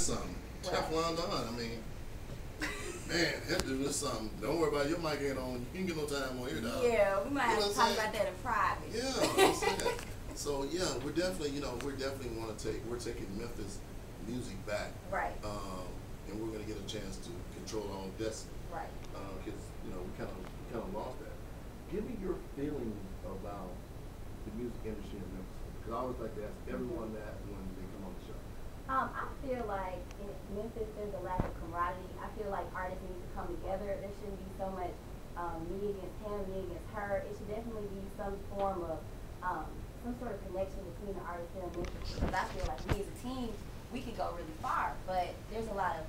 something. Right. Teflon Don. I mean, man, that is something. Don't worry about it. Your mic ain't on. You can get no time on here, dog. Yeah, we might You know have to what talk I'm saying? about that in private. Yeah, I'm saying. So yeah, we're definitely, we're taking Memphis music back, Right. and we're gonna get a chance to control our own destiny. Right. Because we kind of lost that. Give me your feelings about the music industry in Memphis. Because I always like to ask everyone that when they come on the show. I feel like in Memphis there's a lack of camaraderie. I feel like artists need to come together. There shouldn't be so much me against him, me against her. It should definitely be some form of some sort of connection between the artists here in Memphis. Because I feel like we as a team, we could go really far. But there's a lot of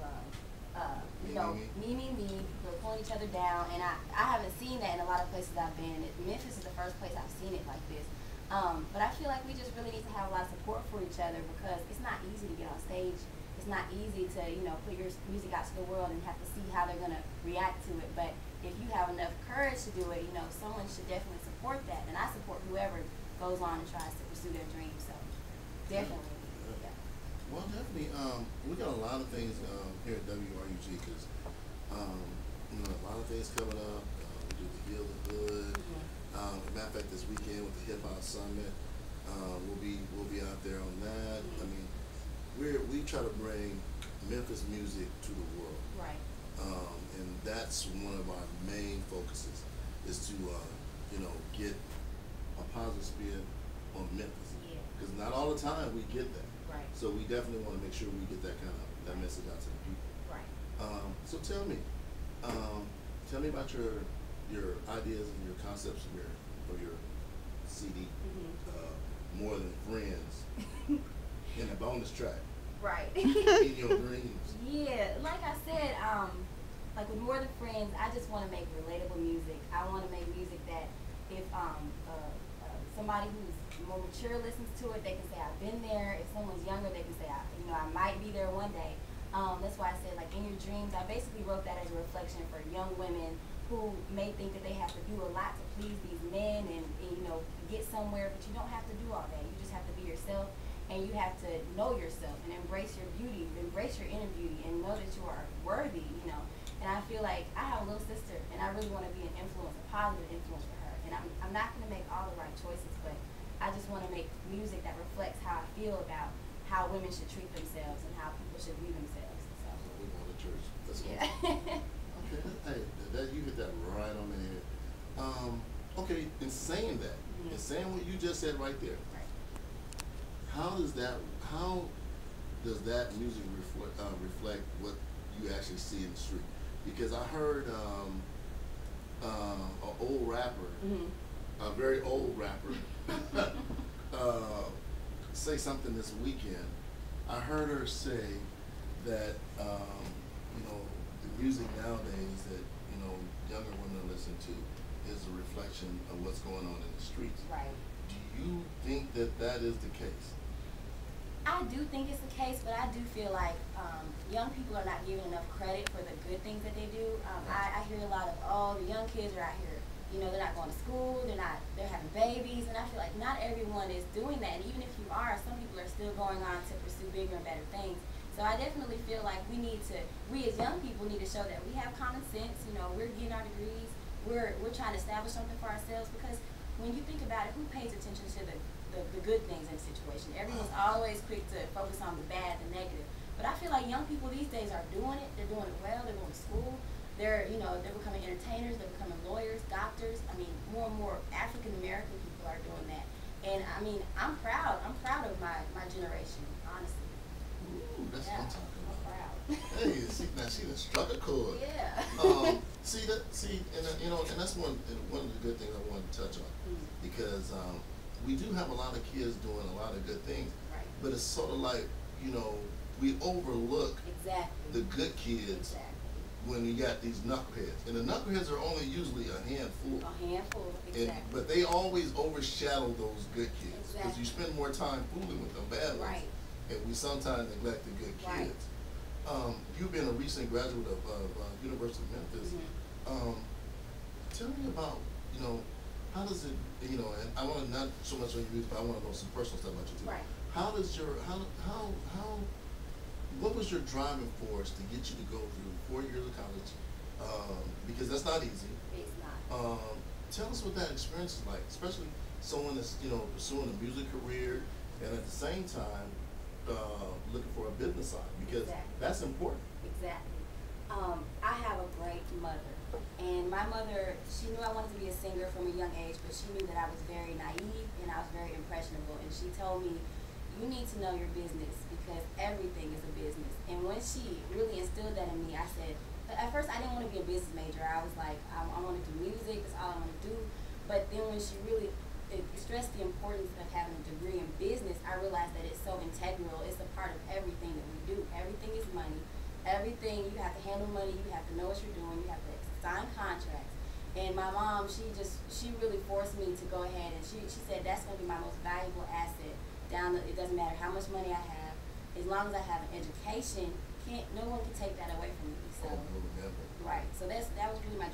me. We're pulling each other down, and I haven't seen that in a lot of places I've been. Memphis is the first place I've seen it like this. But I feel like we just really need to have a lot of support for each other because it's not easy to get on stage. It's not easy to, put your music out to the world and have to see how they're going to react to it. But if you have enough courage to do it, someone should definitely support that. And I support whoever goes on and tries to pursue their dreams. So definitely. Yeah. Well, definitely. We got a lot of things here at WRUG because, a lot of things coming up. We do the Heal the Hood. As a matter of fact, this weekend with the Hip Hop Summit, we'll be out there on that. I mean, we try to bring Memphis music to the world. Right. And that's one of our main focuses is to get a positive spin on Memphis. Yeah. Because not all the time we get that. Right. So we definitely want to make sure we get that that message out to the people. Right. So tell me about your ideas and your concepts for your CD, More Than Friends, in a bonus track. Right. In your dreams. Yeah, like I said, like with More Than Friends, I just want to make relatable music. I want to make music that if somebody who's more mature listens to it, they can say I've been there. If someone's younger, they can say I might be there one day. That's why I said like in your dreams. I basically wrote that as a reflection for young women who may think that they have to do a lot to please these men and get somewhere, but you don't have to do all that. You just have to be yourself, and you have to know yourself and embrace your beauty, embrace your inner beauty, and know that you are worthy. And I feel like I have a little sister, and I really want to be an influence, a positive influence for her. And I'm not going to make all the right choices, but I just want to make music that reflects how I feel about how women should treat themselves and how people should view themselves. So We go to church. That's yeah. Okay, you hit that right on the head. Okay, in saying that, in saying what you just said right there, Right. how does that music reflect what you actually see in the street? Because I heard an old rapper, a very old rapper, say something this weekend. I heard her say that the music nowadays that younger women listen to is a reflection of what's going on in the streets. Right. Do you think that is the case? I do think it's the case, but I do feel like young people are not given enough credit for the good things that they do. I hear a lot of, the young kids are out here, they're not going to school, they're having babies, and I feel like not everyone is doing that. And even if you are, some people are still going on to pursue bigger and better things. So I definitely feel like we as young people need to show that we have common sense. We're getting our degrees, we're trying to establish something for ourselves, because when you think about it, who pays attention to the good things in the situation? Everyone's always quick to focus on the bad, the negative. But I feel like young people these days are doing it. They're doing it well. They're going to school. They're becoming entertainers. They're becoming lawyers, doctors. I mean, more and more African American people are doing that. And I mean, I'm proud. I'm proud of my generation, honestly. Ooh, that's what I'm talking about. I'm proud. Hey, now she done struck a chord. Yeah. And that's one of the good things I wanted to touch on, because we do have a lot of kids doing a lot of good things, Right. but it's sort of like we overlook Exactly. the good kids Exactly. when you got these knuckleheads, and the knuckleheads are only usually a handful. A handful. Exactly. But they always overshadow those good kids because Exactly. you spend more time fooling with them bad ones, Right. and we sometimes neglect the good Right. kids. You've been a recent graduate of University of Memphis. Tell me about how does it and I want to not so much on your music, but I want to know some personal stuff about you too. Right. How does what was your driving force to get you to go through 4 years of college? Because that's not easy. It's not. Tell us what that experience is like, especially someone that's pursuing a music career and at the same time looking for a business side, because Exactly. that's important. Exactly. I have a great mother, and my mother, she knew I wanted to be a singer from a young age, but she knew that I was very naive and I was very impressionable, and she told me, you need to know your business because everything is a business. And when she really instilled that in me, I said, at first I didn't want to be a business major. I was like, I want to do music, that's all I want to do. But then when she really stressed the importance of having a degree in business, I realized that it's so integral. It's a part of everything that we do. Everything is money. Everything, you have to handle money, you have to know what you're doing, you have to sign contracts. And my mom, she really forced me to go ahead, and she said that's going to be my most valuable asset. It doesn't matter how much money I have, as long as I have an education, no one can take that away from me. So, Oh, no, never. right. So that was really my